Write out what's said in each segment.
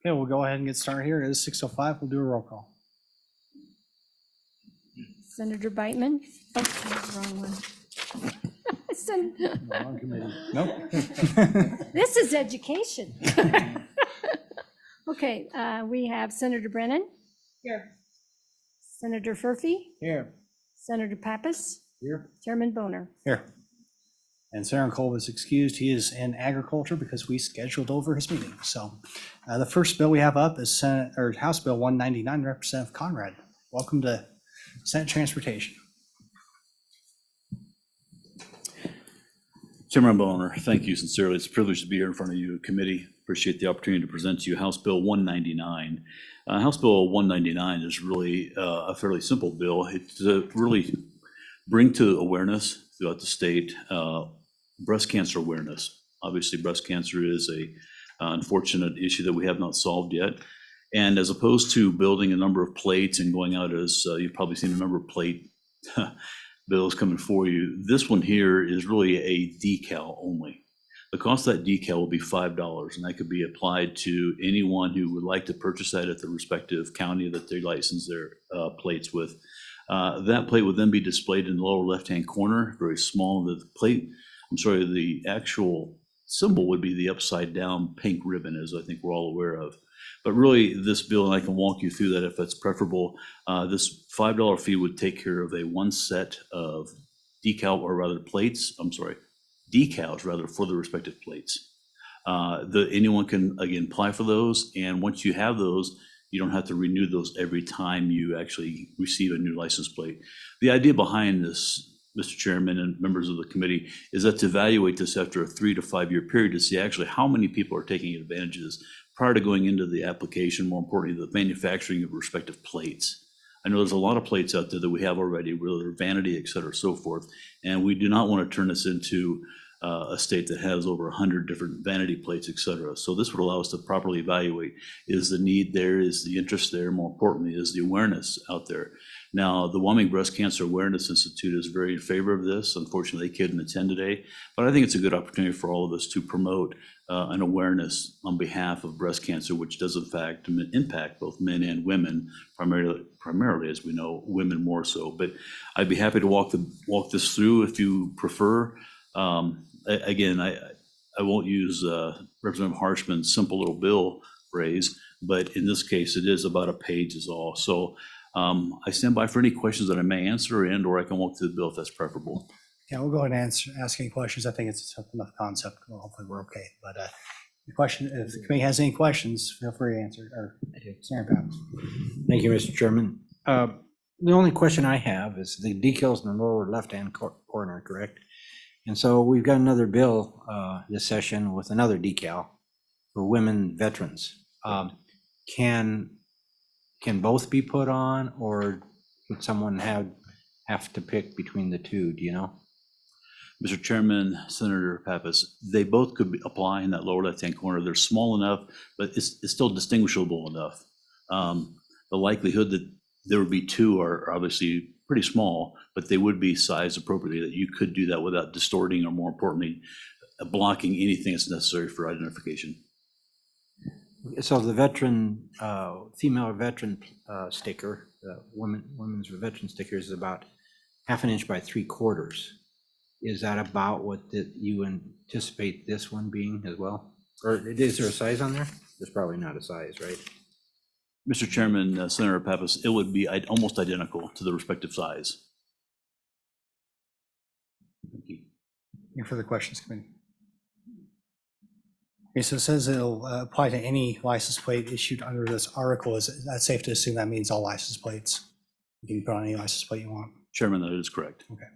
Okay, we'll go ahead and get started here. It is 6:05. We'll do a roll call. Senator Beitman? Oh, that's the wrong one. Wrong committee. Nope. This is education. Okay, we have Senator Brennan. Here. Senator Furphy. Here. Senator Pappas. Here. Chairman Boner. Here. And Senator Cole is excused. He is in agriculture because we scheduled over his meeting. So the first bill we have up is House Bill 199, Representative Conrad. Welcome to Senate Transportation. Chairman Boner, thank you sincerely. It's a privilege to be here in front of you, committee. Appreciate the opportunity to present to you House Bill 199. House Bill 199 is really a fairly simple bill. It's to really bring to awareness throughout the state breast cancer awareness. Obviously, breast cancer is a unfortunate issue that we have not solved yet. And as opposed to building a number of plates and going out as you've probably seen a number of plate bills coming for you, this one here is really a decal only. The cost of that decal will be $5, and that could be applied to anyone who would like to purchase that at the respective county that they license their plates with. That plate would then be displayed in the lower left-hand corner, very small. The actual symbol would be the upside down pink ribbon, as I think we're all aware of. But really, this bill, and I can walk you through that if that's preferable, this $5 fee would take care of one set of decals for the respective plates. Anyone can, again, apply for those, and once you have those, you don't have to renew those every time you actually receive a new license plate. The idea behind this, Mr. Chairman and members of the committee, is that to evaluate this after a 3 to 5 year period to see actually how many people are taking advantages prior to going into the application, more importantly, the manufacturing of respective plates. I know there's a lot of plates out there that we have already, whether vanity, et cetera, so forth, and we do not want to turn this into a state that has over 100 different vanity plates, et cetera. So this would allow us to properly evaluate, is the need there, is the interest there, more importantly, is the awareness out there. Now, the Wyoming Breast Cancer Awareness Institute is very in favor of this. Unfortunately, they couldn't attend today, but I think it's a good opportunity for all of us to promote an awareness on behalf of breast cancer, which does in fact impact both men and women, primarily, as we know, women more so. But I'd be happy to walk this through if you prefer. Again, I won't use Representative Harshman's simple little bill phrase, but in this case, it is about a page is all. So I stand by for any questions that I may answer, or I can walk through the bill if that's preferable. Yeah, we'll go ahead and ask any questions. I think it's a simple enough concept. Well, hopefully we're okay. But if the committee has any questions, feel free to answer. Or Senator Pappas. Thank you, Mr. Chairman. The only question I have is the decals in the lower left-hand corner, correct? And so we've got another bill this session with another decal for women veterans. Can both be put on, or would someone have to pick between the two? Do you know? Mr. Chairman, Senator Pappas, they both could apply in that lower left-hand corner. They're small enough, but it's still distinguishable enough. The likelihood that there would be two are obviously pretty small, but they would be sized appropriately, that you could do that without distorting or, more importantly, blocking anything that's necessary for identification. So the veteran, female veteran sticker, women's veteran sticker is about 1/2 inch by 3/4. Is that about what you anticipate this one being as well? Or is there a size on there? There's probably not a size, right? Mr. Chairman, Senator Pappas, it would be almost identical to the respective size. Thank you. Any further questions, committee? Okay, so it says it'll apply to any license plate issued under this article. Is that safe to assume that means all license plates? You can put on any license plate you want. Chairman, that is correct. Okay.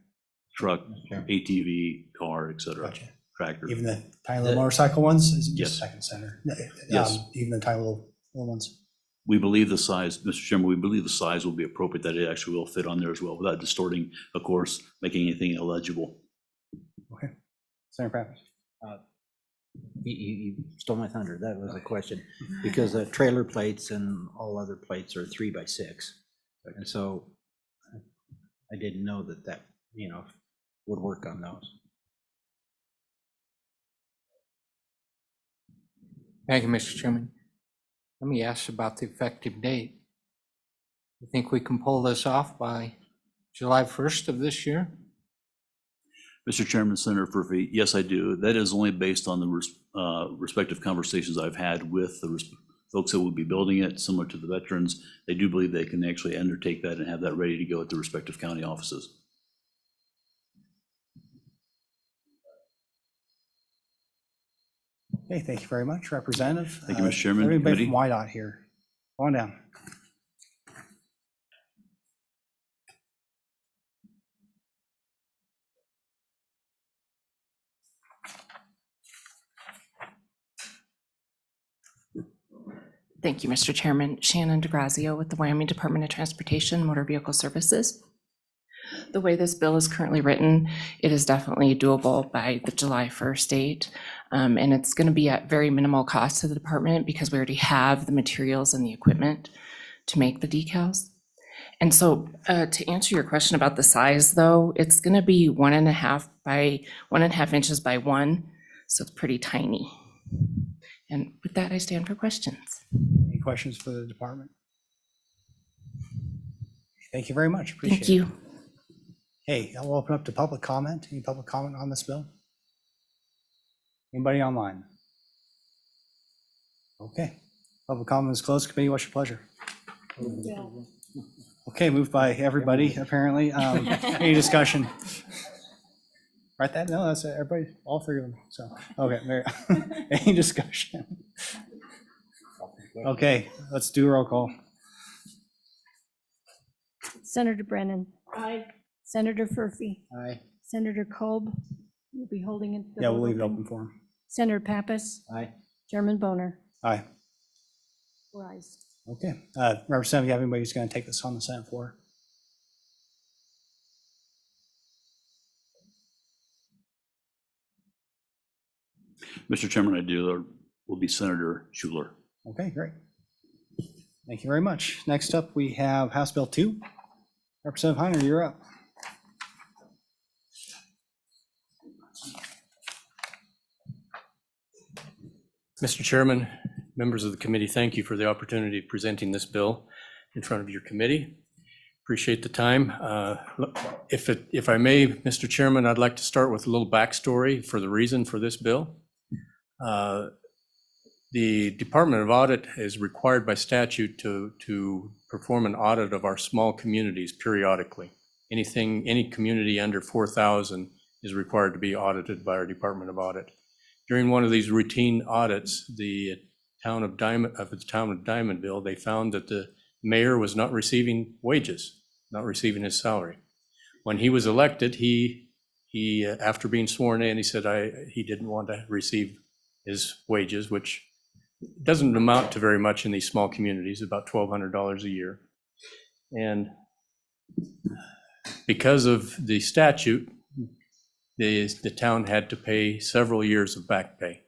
Truck, Okay. ATV, car, et cetera. Gotcha. Tractor. Even the tiny little motorcycle ones? Is it just Yes. second center? Yes. Even the tiny little ones? We believe the size, Mr. Chairman, we believe the size will be appropriate, that it actually will fit on there as well, without distorting, of course, making anything illegible. Okay. Senator Pappas. You stole my thunder. That was a question, because the trailer plates and all other plates are 3 by 6. And so I didn't know that would work on those. Thank you, Mr. Chairman. Let me ask about the effective date. You think we can pull this off by July 1st of this year? Mr. Chairman, Senator Furphy, yes, I do. That is only based on the respective conversations I've had with the folks that will be building it, similar to the veterans. They do believe they can actually undertake that and have that ready to go at the respective county offices. Okay, thank you very much, Representative. Thank you, Mr. Chairman, Everybody from committee. YDOT here. Go on down. Thank you, Mr. Chairman. Shannon DeGrazio with the Wyoming Department of Transportation Motor Vehicle Services. The way this bill is currently written, it is definitely doable by the July 1st date. And it's going to be at very minimal cost to the department because we already have the materials and the equipment to make the decals. And so to answer your question about the size, though, it's going to be 1.5 inches by 1. So it's pretty tiny. And with that, I stand for questions. Any questions for the department? Thank you very much. Appreciate it. Thank you. Hey, I'll open up to public comment. Any public comment on this bill? Anybody online? Okay, public comment is closed. Committee, what's your pleasure? Okay, moved by everybody, apparently. Any discussion? Right, that, no, that's everybody, all three of them, so, okay, there, any discussion? Okay, let's do a roll call. Senator Brennan. Aye. Senator Furphy. Aye. Senator Kolb. You'll be holding it. the Yeah, we'll vote leave it open for him. Senator Pappas. Aye. Chairman Boner. Aye, 4 ayes. okay. Representative, you have anybody who's gonna take this on the Senate floor? Mr. Chairman, I do. There will be Senator Schuler. Okay, great. Thank you very much. Next up, we have House Bill 2. Representative Heiner, you're up. Mr. Chairman, members of the committee, thank you for the opportunity of presenting this bill in front of your committee. Appreciate the time. If I may, Mr. Chairman, I'd like to start with a little backstory for the reason for this bill. The Department of Audit is required by statute to perform an audit of our small communities periodically. Any community under 4,000 is required to be audited by our Department of Audit. During one of these routine audits, the town of Diamondville, they found that the mayor was not receiving wages, not receiving his salary. When he was elected, he after being sworn in, he said he didn't want to receive his wages, which doesn't amount to very much in these small communities, about $1,200 a year. And because of the statute, the town had to pay several years of back pay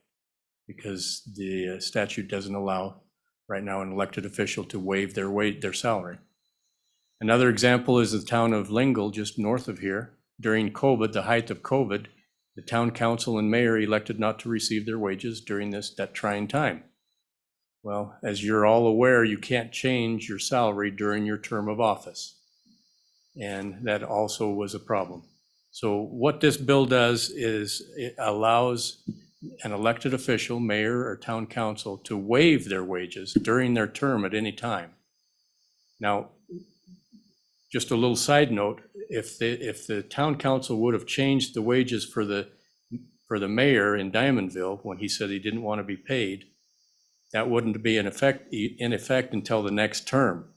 because the statute doesn't allow right now an elected official to waive their salary. Another example is the town of Lingle, just north of here. During COVID, the height of COVID, the town council and mayor elected not to receive their wages during that trying time. Well, as you're all aware, you can't change your salary during your term of office. And that also was a problem. So what this bill does is it allows an elected official, mayor or town council, to waive their wages during their term at any time. Now, just a little side note, if the town council would have changed the wages for the mayor in Diamondville when he said he didn't want to be paid, that wouldn't be in effect until the next term.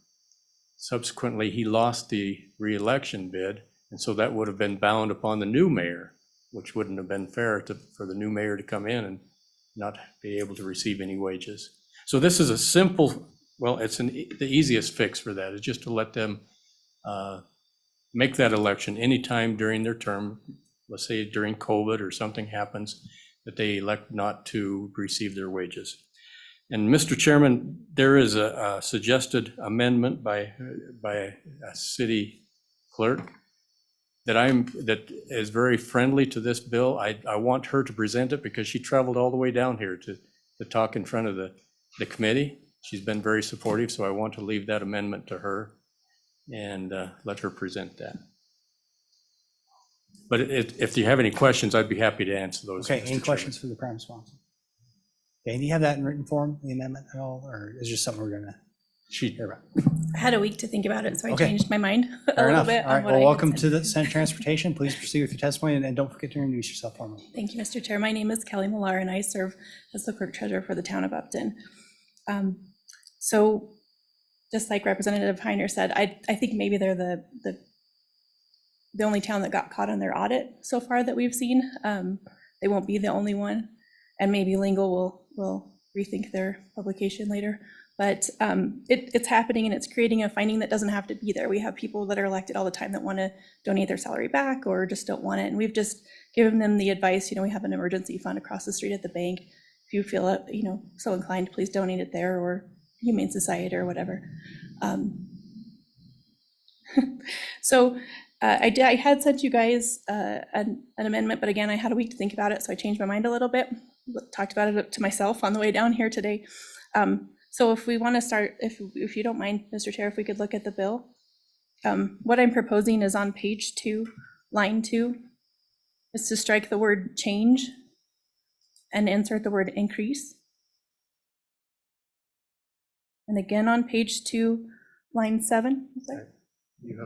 Subsequently, he lost the re-election bid, and so that would have been bound upon the new mayor, which wouldn't have been fair for the new mayor to come in and not be able to receive any wages. So this is a simple, well, it's the easiest fix for that, is just to let them make that election anytime during their term. Let's say during COVID or something happens that they elect not to receive their wages. And Mr. Chairman, there is a suggested amendment by a city clerk that is very friendly to this bill. I want her to present it because she traveled all the way down here to talk in front of the committee. She's been very supportive, so I want to leave that amendment to her and let her present that. But if you have any questions, I'd be happy to answer those. Okay, Mr. any Chairman. questions for the prime sponsor? Okay, do you have that in written form, the amendment at all, or is it just something we're gonna She, hear about? I had a week to think about it, so I Okay. changed my mind a Fair little enough. bit All on right, what well, I had welcome to said. the Senate Transportation. Please proceed with your testimony, and don't forget to introduce yourself formally. Thank you, Mr. Chair. My name is Kelly Millar, and I serve as the clerk treasurer for the town of Upton. So just like Representative Heiner said, I think maybe they're the only town that got caught on their audit so far that we've seen. They won't be the only one, and maybe Lingle will rethink their publication later. But it's happening, and it's creating a finding that doesn't have to be there. We have people that are elected all the time that want to donate their salary back or just don't want it. And we've just given them the advice, we have an emergency fund across the street at the bank. If you feel, so inclined, please donate it there, or Humane Society or whatever. So I had sent you guys an amendment, but again, I had a week to think about it, so I changed my mind a little bit. Talked about it to myself on the way down here today. So if we want to start, if you don't mind, Mr. Chair, if we could look at the bill. What I'm proposing is on page 2, line 2, is to strike the word change and insert the word increase. And again on page 2, line 7. Sorry.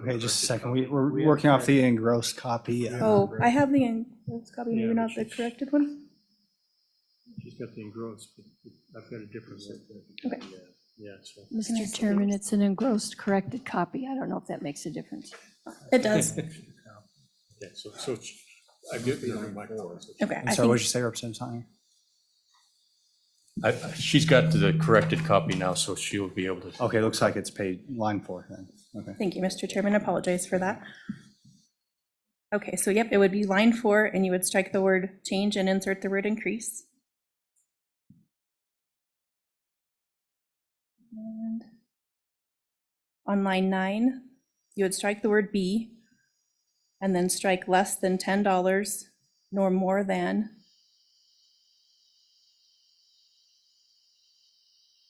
Okay, just a second. We're working off the engrossed copy. Oh, I have the engrossed copy, maybe not the corrected one. she's got the engrossed, but I've got a different one. Okay. Yeah, so. Mr. Chairman, it's an engrossed corrected copy. I don't know if that makes a difference. It does. Okay, so I get my forms. Okay. I'm sorry, what did you say, Representative Tanya? She's got the corrected copy now, so she'll be able to. Okay, looks like it's paid line 4 then. Okay. Thank you, Mr. Chairman. I apologize for that. Okay, so yep, it would be line 4, and you would strike the word change and insert the word increase. And on line 9, you would strike the word be, and then strike less than $10 nor more than.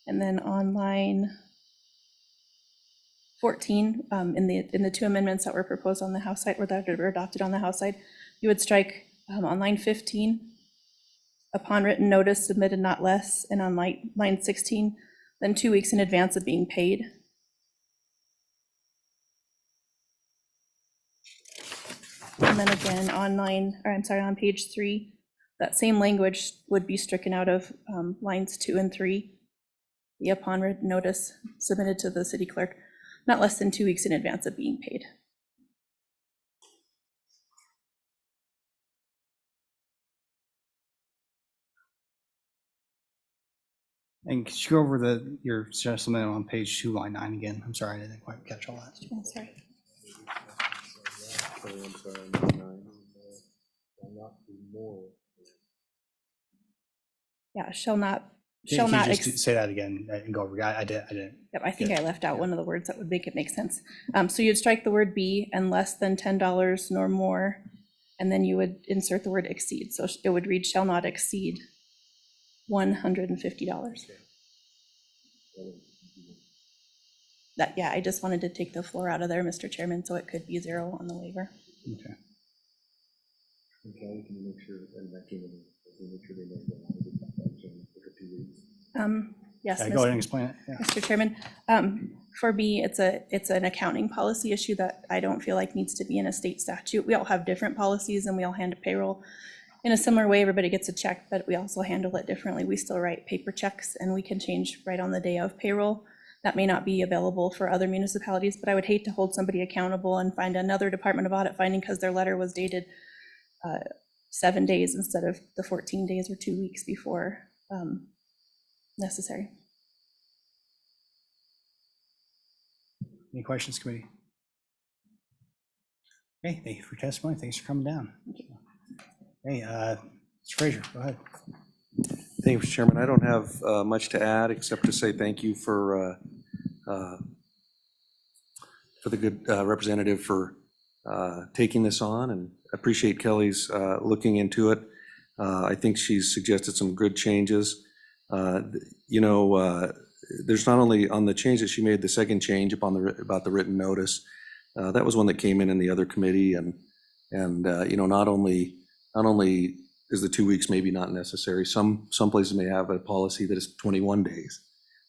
And then on line 14, in the 2 amendments that were proposed on the House side, or that were adopted on the House side, you would strike on line 15, upon written notice submitted not less, and on line 16, then 2 weeks in advance of being paid. And then again on page 3, that same language would be stricken out of lines 2 and 3. The upon written notice submitted to the city clerk not less than 2 weeks in advance of being paid. And could you go over your suggestion on page 2, line 9 again? I'm sorry, I didn't quite catch all that. Oh, sorry. Yeah, shall not Can you ex- just say that again and go over? I didn't. Yep, I think I left out one of the words that would make it make sense. So you'd strike the word be and less than $10 nor more, and then you would insert the word exceed. So it would read shall not exceed $150. That, yeah, I just wanted to take the floor out of there, Mr. Chairman, so it could be 0 on the waiver. Okay. Yes, Yeah, go ahead and explain it. Yeah. Mr. Chairman, for me, it's an accounting policy issue that I don't feel like needs to be in a state statute. We all have different policies and we all handle payroll in a similar way. Everybody gets a check, but we also handle it differently. We still write paper checks and we can change right on the day of payroll. That may not be available for other municipalities, but I would hate to hold somebody accountable and find another Department of Audit finding because their letter was dated 7 days instead of the 14 days or 2 weeks before necessary. Any questions, committee? Okay, thank you for your testimony. Thanks for coming down. Hey, Mr. Frazier, go ahead. Thank you, Mr. Chairman. I don't have much to add except to say thank you for the good representative for taking this on, and appreciate Kelly's looking into it. I think she's suggested some good changes. there's not only on the change that she made, the second change upon about the written notice, that was one that came in the other committee, and not only is the 2 weeks maybe not necessary. Some places may have a policy that is 21 days,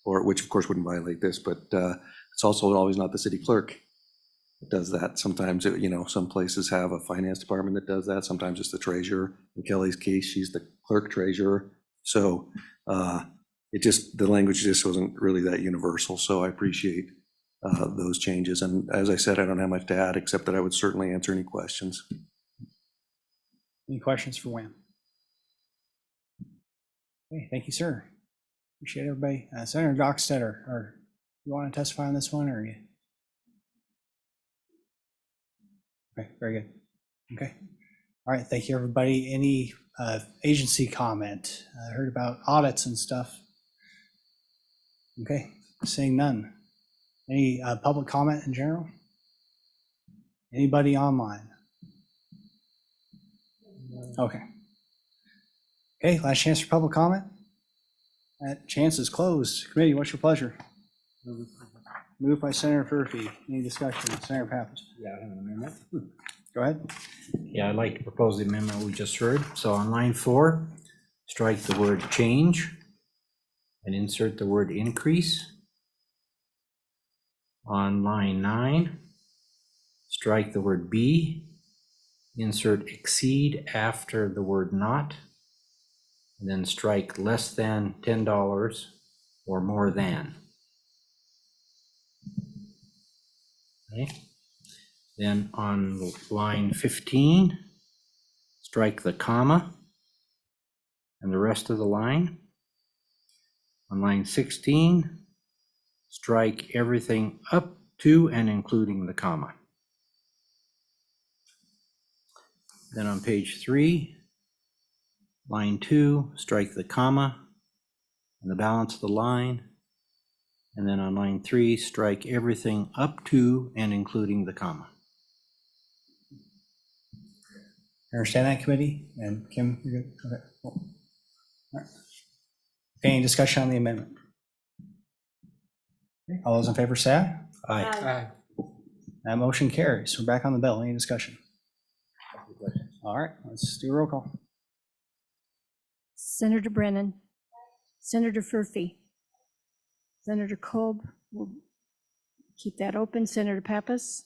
or which of course wouldn't violate this, but it's also always not the city clerk that does that. Sometimes, some places have a finance department that does that. Sometimes it's the treasurer. In Kelly's case, she's the clerk treasurer. So the language just wasn't really that universal. So I appreciate those changes. And as I said, I don't have much to add, except that I would certainly answer any questions. Any questions for Wham? Okay, thank you, sir. Appreciate everybody. Senator Dockstetter, or you want to testify on this one, or you? Okay, very good. Okay. All right, thank you, everybody. Any agency comment? I heard about audits and stuff. Okay, seeing none. Any public comment in general? Anybody online? Okay. Okay, last chance for public comment. That chance is closed. Committee, what's your pleasure? Moved by Senator Furphy. Any discussion? Senator Pappas. Yeah, I have an amendment. Go ahead. Yeah, I'd like to propose the amendment we just heard. So on line 4, strike the word change and insert the word increase. On line 9, strike the word be, insert exceed after the word not, and then strike less than $10 or more than. Okay. Then on line 15, strike the comma and the rest of the line. On line 16, strike everything up to and including the comma. Then on page 3, line 2, strike the comma and the balance of the line. And then on line 3, strike everything up to and including the comma. Understand that, committee? And Kim, you're good? Okay, cool. All right. Okay, any discussion on the amendment? Okay, all those in favor say aye. Aye. That motion carries. We're back on the bill. Any discussion? All right, let's do a roll call. Senator Brennan. Senator Furphy. Senator Kolb, we'll keep that open. Senator Pappas.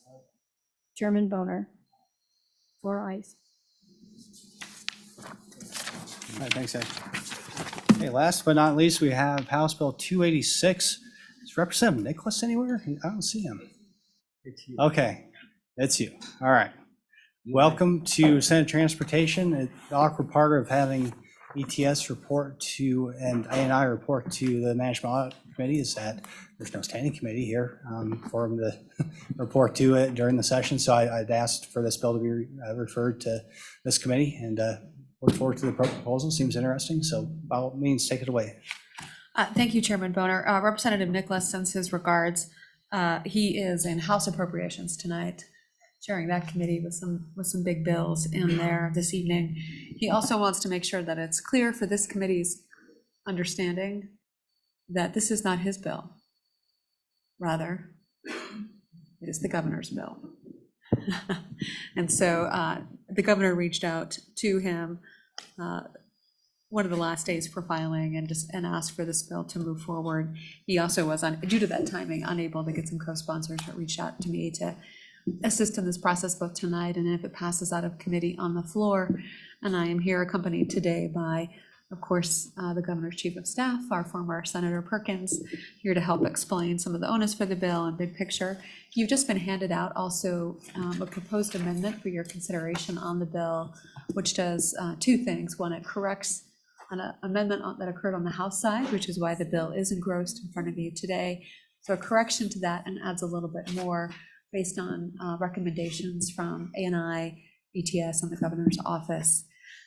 Chairman Boner. 4 ayes. All right, thanks, Ed. Okay, last but not least, we have House Bill 286. Is Representative Nicholas anywhere? I don't see him. Okay, it's you. All right. Welcome to Senate Transportation. The awkward part of having ETS report to and I report to the Management Audit Committee is that there's no standing committee here for them to report to it during the session. So I'd asked for this bill to be referred to this committee, and look forward to the proposal. Seems interesting. So by all means, take it away. Thank you, Chairman Boner. Representative Nicholas sends his regards. He is in House Appropriations tonight, chairing that committee with some big bills in there this evening. He also wants to make sure that it's clear for this committee's understanding that this is not his bill. Rather, it is the governor's bill. And so the governor reached out to him one of the last days for filing and asked for this bill to move forward. He also was, due to that timing, unable to get some co-sponsors that reached out to me to assist in this process both tonight and if it passes out of committee on the floor. And I am here accompanied today by, of course, the governor's chief of staff, our former Senator Perkins, here to help explain some of the onus for the bill and big picture. You've just been handed out also a proposed amendment for your consideration on the bill, which does 2 things. One, it corrects an amendment that occurred on the House side, which is why the bill is engrossed in front of you today. So a correction to that and adds a little bit more based on recommendations from ANI, ETS, and the governor's office.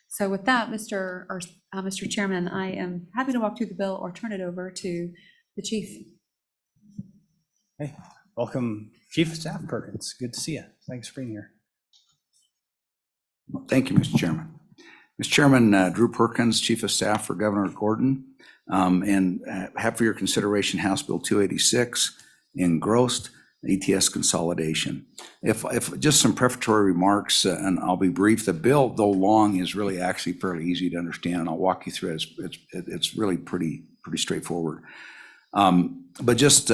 So with that, Mr. Chairman, I am happy to walk through the bill or turn it over to the chief. Hey, welcome, Chief of Staff Perkins. Good to see you. Thanks for being here. Thank you, Mr. Chairman. Mr. Chairman, Drew Perkins, Chief of Staff for Governor Gordon. And have for your consideration House Bill 286, engrossed, ETS consolidation. If just some prefatory remarks, and I'll be brief. The bill, though long, is really actually fairly easy to understand, and I'll walk you through it. It's really pretty straightforward. But just,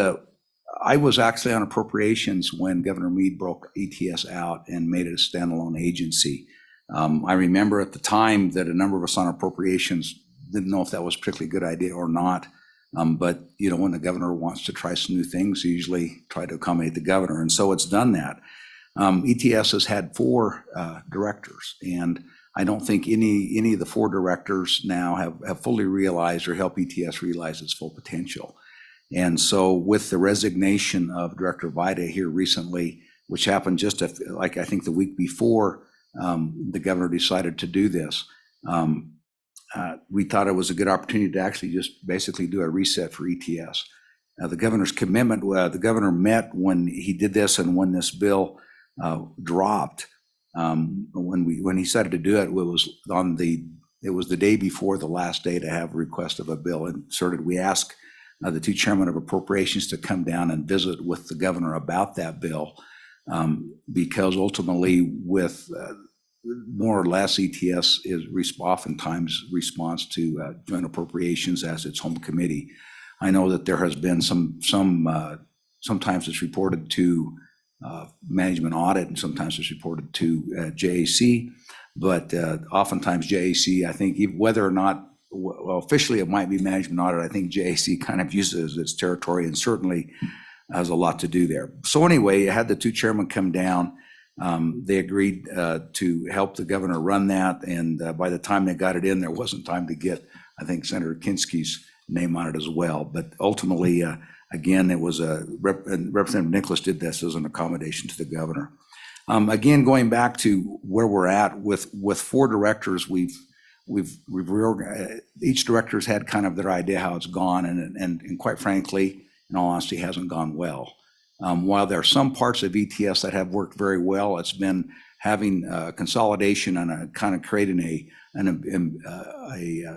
I was actually on appropriations when Governor Meade broke ETS out and made it a standalone agency. I remember at the time that a number of us on appropriations didn't know if that was a particularly good idea or not. But, you know, when the governor wants to try some new things, you usually try to accommodate the governor. And so it's done that. ETS has had 4 directors, and I don't think any of the 4 directors now have fully realized or helped ETS realize its full potential. And so with the resignation of Director Vida here recently, which happened just like I think the week before the governor decided to do this, we thought it was a good opportunity to actually just basically do a reset for ETS. The governor's commitment, the governor met when he did this and when this bill dropped. When he decided to do it, it was the day before the last day to have a request of a bill inserted. We asked the 2 chairmen of appropriations to come down and visit with the governor about that bill, because ultimately with more or less ETS is oftentimes response to joint appropriations as its home committee. I know that there has been sometimes it's reported to management audit and sometimes it's reported to JAC, but oftentimes JAC, I think whether or not, well, officially it might be management audit, I think JAC kind of uses its territory and certainly has a lot to do there. So anyway, I had the 2 chairmen come down. They agreed to help the governor run that, and by the time they got it in, there wasn't time to get, I think, Senator Kinski's name on it as well. But ultimately, again, it was Representative Nicholas did this as an accommodation to the governor. Again, going back to where we're at with 4 directors, we've reorganized. Each director's had kind of their idea how it's gone, and quite frankly, in all honesty, hasn't gone well. While there are some parts of ETS that have worked very well, it's been having consolidation and kind of creating an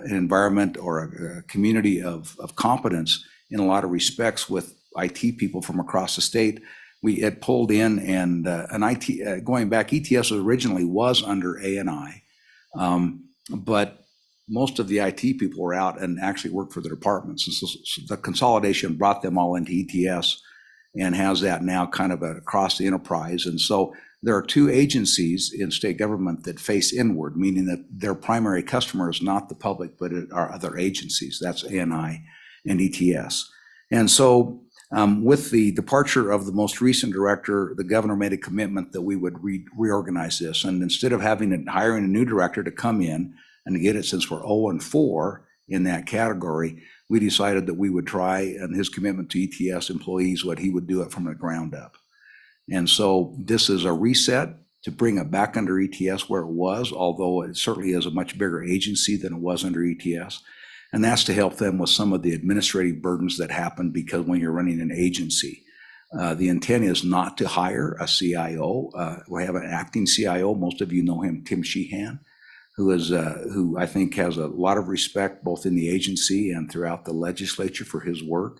environment or a community of competence in a lot of respects with IT people from across the state. We had pulled in and IT, going back, ETS originally was under ANI, but most of the IT people were out and actually worked for the departments. And so the consolidation brought them all into ETS and has that now kind of across the enterprise. And so there are 2 agencies in state government that face inward, meaning that their primary customer is not the public, but it are other agencies. That's ANI and ETS. And so with the departure of the most recent director, the governor made a commitment that we would reorganize this. And instead of hiring a new director to come in and to get it, since we're 0-4 in that category, we decided that we would try, and his commitment to ETS employees, what he would do it from the ground up. And so this is a reset to bring it back under ETS where it was, although it certainly is a much bigger agency than it was under ETS. And that's to help them with some of the administrative burdens that happen, because when you're running an agency, the intent is not to hire a CIO. We have an acting CIO. Most of you know him, Tim Sheehan, who I think has a lot of respect both in the agency and throughout the legislature for his work.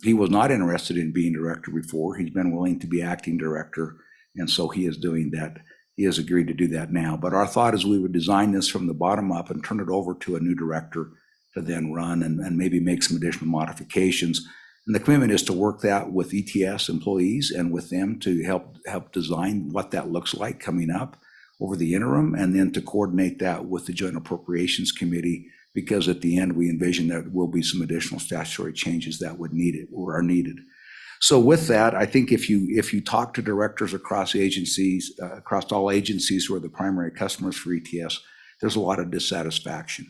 He was not interested in being director before. He's been willing to be acting director, and so he is doing that. He has agreed to do that now. But our thought is we would design this from the bottom up and turn it over to a new director to then run and maybe make some additional modifications. And the commitment is to work that with ETS employees and with them to help design what that looks like coming up over the interim, and then to coordinate that with the Joint Appropriations Committee, because at the end, we envision there will be some additional statutory changes that would need it or are needed. So with that, I think if you talk to directors across agencies, across all agencies who are the primary customers for ETS, there's a lot of dissatisfaction.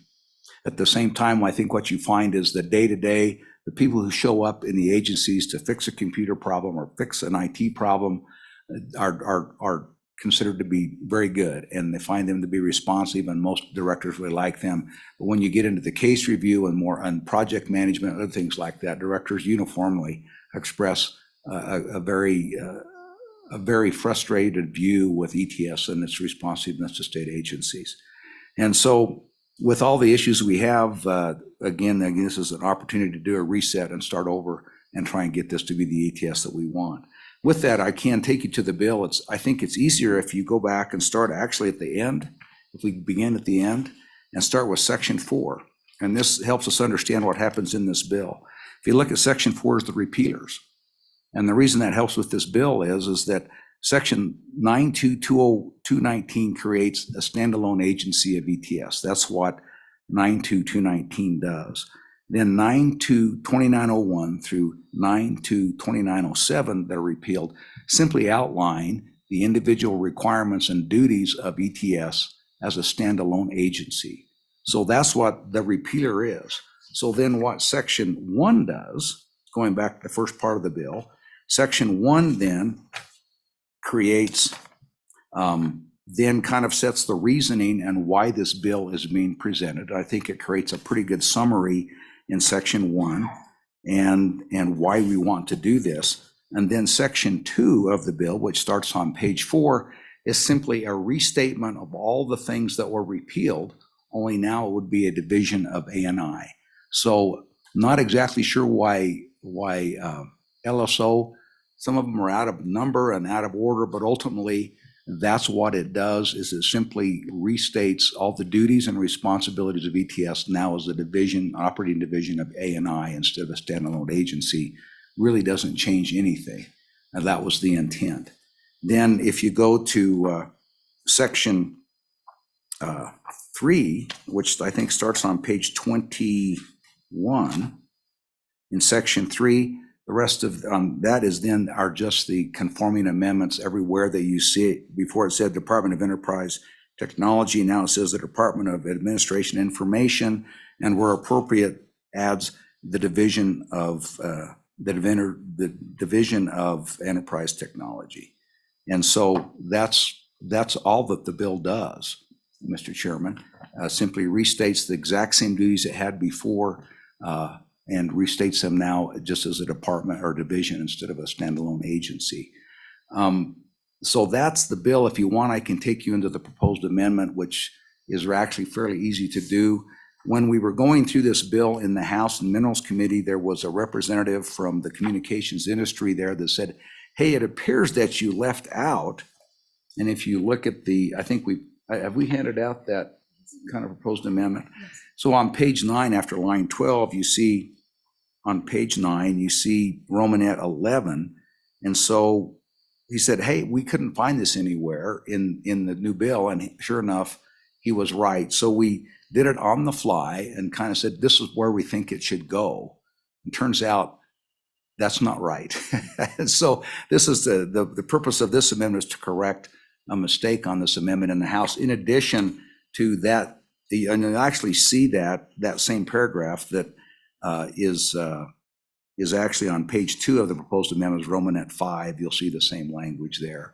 At the same time, I think what you find is that day-to-day, the people who show up in the agencies to fix a computer problem or fix an IT problem are considered to be very good, and they find them to be responsive, and most directors really like them. But when you get into the case review and more on project management, other things like that, directors uniformly express a very frustrated view with ETS and its responsiveness to state agencies. And so with all the issues we have, again, this is an opportunity to do a reset and start over and try and get this to be the ETS that we want. With that, I can take you to the bill. I think it's easier if you go back and start actually at the end, if we begin at the end and start with section 4. And this helps us understand what happens in this bill. If you look at section 4 is the repealers. And the reason that helps with this bill is that section 9220219 creates a standalone agency of ETS. That's what 92219 does. Then 922901 through 922907 that are repealed simply outline the individual requirements and duties of ETS as a standalone agency. So that's what the repealer is. So then what section 1 does, going back to the first part of the bill, section 1 then creates, then kind of sets the reasoning and why this bill is being presented. I think it creates a pretty good summary in section 1 and why we want to do this. And then section 2 of the bill, which starts on page 4, is simply a restatement of all the things that were repealed, only now it would be a division of ANI. So not exactly sure why LSO, some of them are out of number and out of order, but ultimately that's what it does, is it simply restates all the duties and responsibilities of ETS now as a division, operating division of ANI instead of a standalone agency. Really doesn't change anything. And that was the intent. Then if you go to section 3, which I think starts on page 21, in section 3, the rest of that is then are just the conforming amendments everywhere that you see it. Before it said Department of Enterprise Technology, now it says the Department of Administration Information, and where appropriate adds the division of the division of Enterprise Technology. And so that's all that the bill does, Mr. Chairman. Simply restates the exact same duties it had before, and restates them now just as a department or division instead of a standalone agency. So that's the bill. If you want, I can take you into the proposed amendment, which is actually fairly easy to do. When we were going through this bill in the House and Minerals Committee, there was a representative from the communications industry there that said, hey, it appears that you left out. And if you look at I think have we handed out that kind of proposed amendment? So on page 9, after line 12, you see on page 9, you see Romanet 11. And so he said, hey, we couldn't find this anywhere in the new bill. And sure enough, he was right. So we did it on the fly and kind of said, this is where we think it should go. And turns out that's not right. And so this is the purpose of this amendment is to correct a mistake on this amendment in the House. In addition to that, and you actually see that same paragraph that is actually on page 2 of the proposed amendment, Romanet 5. You'll see the same language there.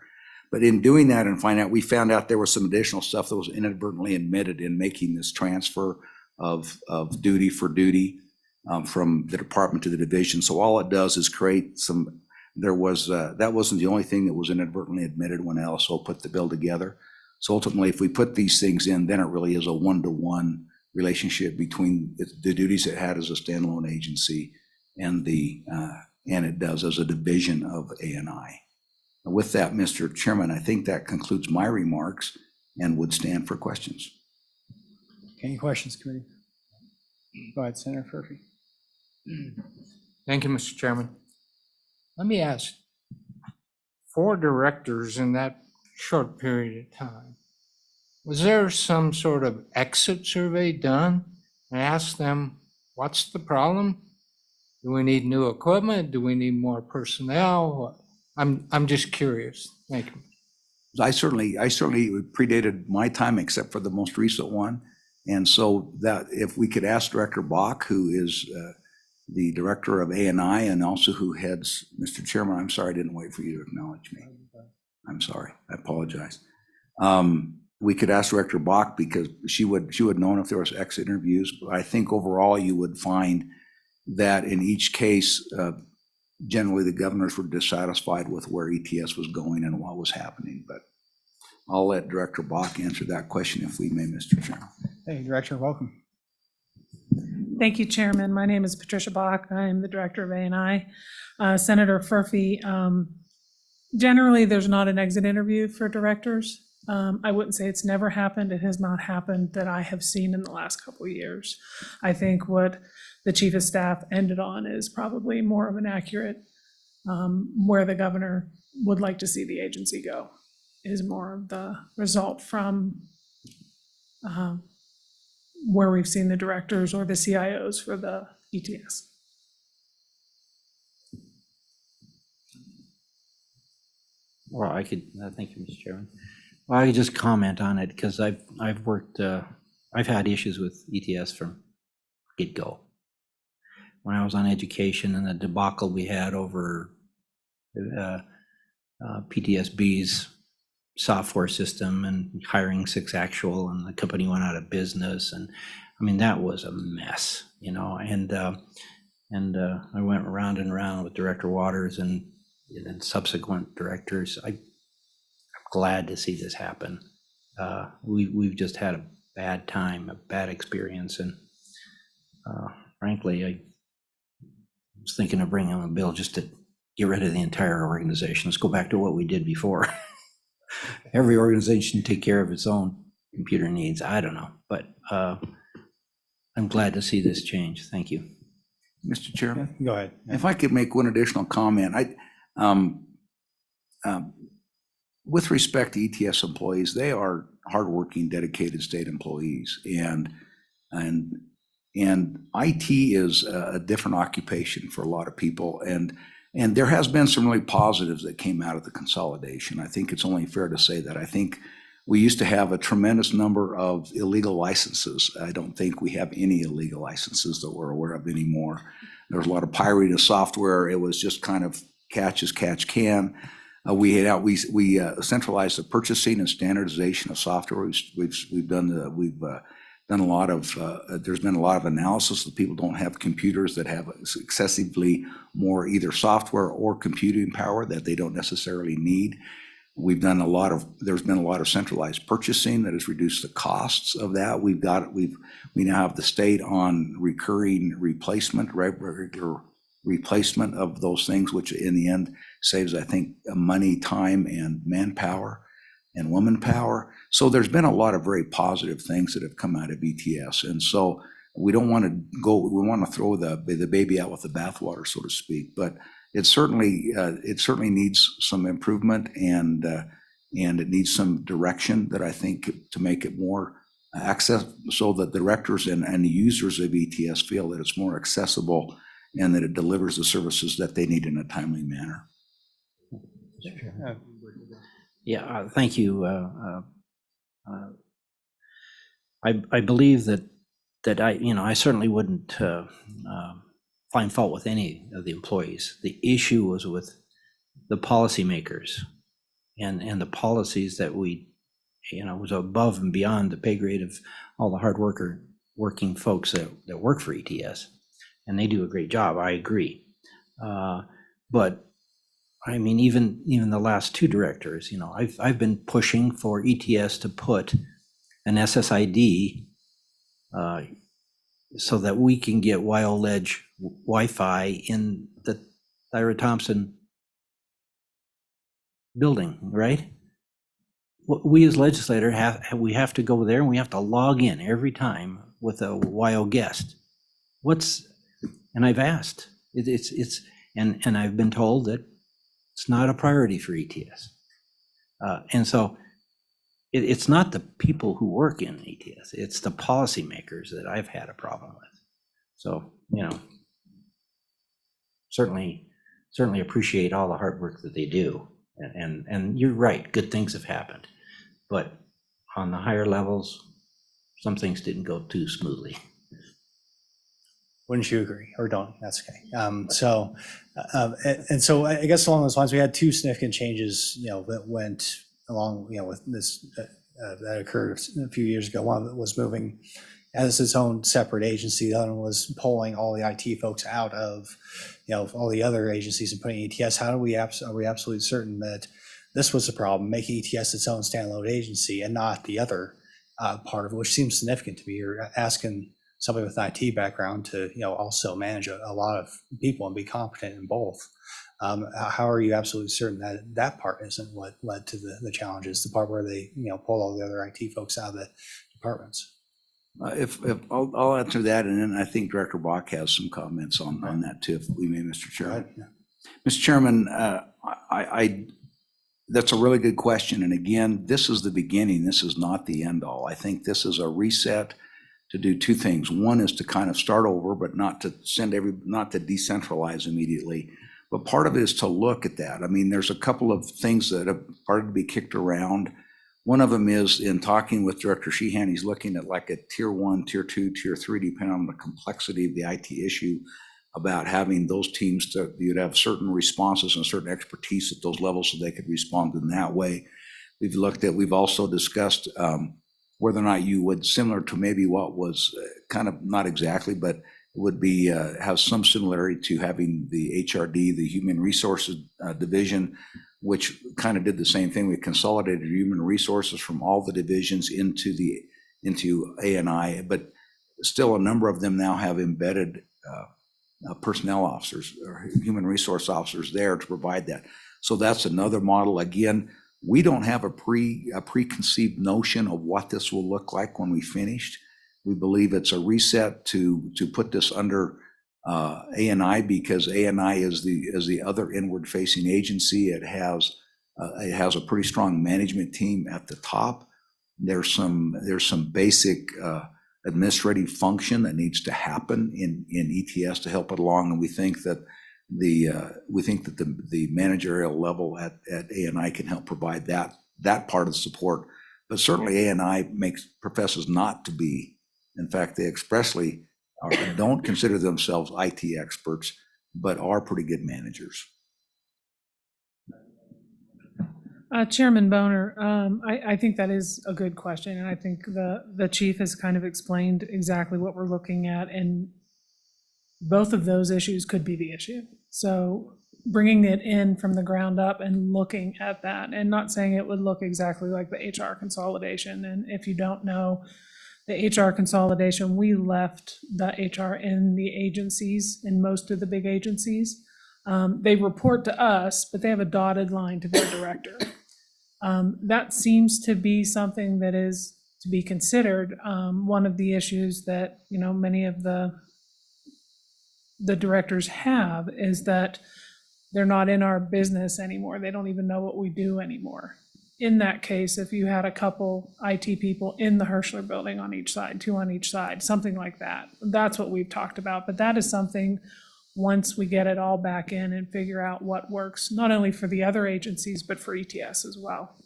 But in doing that and we found out there was some additional stuff that was inadvertently admitted in making this transfer of duty for duty from the department to the division. So all it does is create some. That wasn't the only thing that was inadvertently admitted when LSO put the bill together. So ultimately, if we put these things in, then it really is a one-to-one relationship between the duties it had as a standalone agency and it does as a division of ANI. With that, Mr. Chairman, I think that concludes my remarks and would stand for questions. Any questions, committee? Go ahead, Senator Furphy. Thank you, Mr. Chairman. Let me ask, 4 directors in that short period of time, was there some sort of exit survey done and ask them, what's the problem? Do we need new equipment? Do we need more personnel? I'm just curious. Thank you. I certainly predated my time except for the most recent one. And so that if we could ask Director Bach, who is the director of ANI and also who heads, Mr. Chairman, I'm sorry, I didn't wait for you to acknowledge me. I'm sorry, I apologize. We could ask Director Bach because she would know if there was exit interviews. But I think overall you would find that in each case, generally the governors were dissatisfied with where ETS was going and what was happening. But I'll let Director Bach answer that question if we may, Mr. Chairman. Hey, Director, welcome. Thank you, Chairman. My name is Patricia Bach. I am the Director of A&I. Senator Furphy, generally, there's not an exit interview for directors. I wouldn't say it's never happened. It has not happened that I have seen in the last couple of years. I think what the Chief of Staff ended on is probably more of an accurate, where the governor would like to see the agency go, is more of the result from where we've seen the directors or the CIOs for the ETS. Well, I could, thank you, Mr. Chairman. Well, I could just comment on it because I've worked, I've had issues with ETS from get-go. When I was on education and the debacle we had over PTSB's software system and hiring Six Actual, and the company went out of business. And I mean, that was a mess, you know, and I went round and round with Director Waters and subsequent directors. I'm glad to see this happen. We've just had a bad time, a bad experience. And frankly, I was thinking of bringing a bill just to get rid of the entire organization. Let's go back to what we did before. Every organization take care of its own computer needs. I don't know, but I'm glad to see this change. Thank you. Mr. Chairman, Go ahead. if I could make one additional comment, with respect to ETS employees, they are hardworking, dedicated state employees, and IT is a different occupation for a lot of people, and there has been some really positives that came out of the consolidation. I think it's only fair to say that. I think we used to have a tremendous number of illegal licenses. I don't think we have any illegal licenses that we're aware of anymore. There was a lot of pirated software. It was just kind of catch as catch can. We centralized the purchasing and standardization of software. We've done a lot of, there's been a lot of analysis that people don't have computers that have excessively more either software or computing power that they don't necessarily need. There's been a lot of centralized purchasing that has reduced the costs of that. We now have the state on recurring replacement, regular replacement of those things, which in the end saves, I think, money, time, and manpower and woman power. So there's been a lot of very positive things that have come out of ETS. And so we don't want to we want to throw the baby out with the bathwater, so to speak. But it certainly needs some improvement, and it needs some direction that I think to make it more access, so that the directors and the users of ETS feel that it's more accessible and that it delivers the services that they need in a timely manner. Yeah, thank you. I believe that I certainly wouldn't find fault with any of the employees. The issue was with the policymakers and the policies that was above and beyond the pay grade of all the working folks that work for ETS. And they do a great job, I agree. But I mean, even the last two directors, I've been pushing for ETS to put an SSID so that we can get WyoLedge Wi-Fi in the Thyra Thompson building, right? We as legislators have to go there and we have to log in every time with a WyoGuest. And I've asked, and I've been told that it's not a priority for ETS. And so it's not the people who work in ETS, it's the policymakers that I've had a problem with. So, certainly appreciate all the hard work that they do. And you're right, good things have happened. But on the higher levels, some things didn't go too smoothly. Wouldn't you agree, or don't? That's okay. So I guess along those lines, we had two significant changes, that went along, with this that occurred a few years ago. One of it was moving as its own separate agency. The other one was pulling all the IT folks out of, all the other agencies and putting ETS. Are we absolutely certain that this was the problem, making ETS its own standalone agency and not the other part of it, which seems significant to me. You're asking somebody with an IT background to, also manage a lot of people and be competent in both. How are you absolutely certain that that part isn't what led to the challenges, the part where they, pulled all the other IT folks out of the departments? If I'll answer that, and then I think Director Bach has some comments on that too, if we may, Mr. Chairman. Right, yeah. Mr. Chairman, that's a really good question. And again, this is the beginning. This is not the end all. I think this is a reset to do two things. One is to kind of start over, but not to decentralize immediately. But part of it is to look at that. I mean, there's a couple of things that have started to be kicked around. One of them is in talking with Director Sheehan, he's looking at like a tier 1, tier 2, tier 3, depending on the complexity of the IT issue, about having those teams you'd have certain responses and certain expertise at those levels so they could respond in that way. We've also discussed whether or not you would, similar to maybe what was kind of not exactly, but would be have some similarity to having the HRD, the Human Resources Division, which kind of did the same thing. We consolidated human resources from all the divisions into ANI, but still a number of them now have embedded personnel officers or human resource officers there to provide that. So that's another model. Again, we don't have a preconceived notion of what this will look like when we finished. We believe it's a reset to put this under ANI, because ANI is the other inward-facing agency. It has a pretty strong management team at the top. There's some basic administrative function that needs to happen in ETS to help it along, and we think that the managerial level at ANI can help provide that part of the support. But certainly ANI professes not to be. In fact, they expressly don't consider themselves IT experts, but are pretty good managers. Chairman Boner, I think that is a good question, and I think the chief has kind of explained exactly what we're looking at, and both of those issues could be the issue. So bringing it in from the ground up and looking at that, and not saying it would look exactly like the HR consolidation. And if you don't know, the HR consolidation, we left the HR in the agencies, in most of the big agencies. They report to us, but they have a dotted line to their director. That seems to be something that is to be considered. One of the issues that, many of the directors have is that they're not in our business anymore. They don't even know what we do anymore. In that case, if you had a couple IT people in the Hirschler building on each side, 2 on each side, something like that, that's what we've talked about. But that is something, once we get it all back in and figure out what works, not only for the other agencies, but for ETS as well.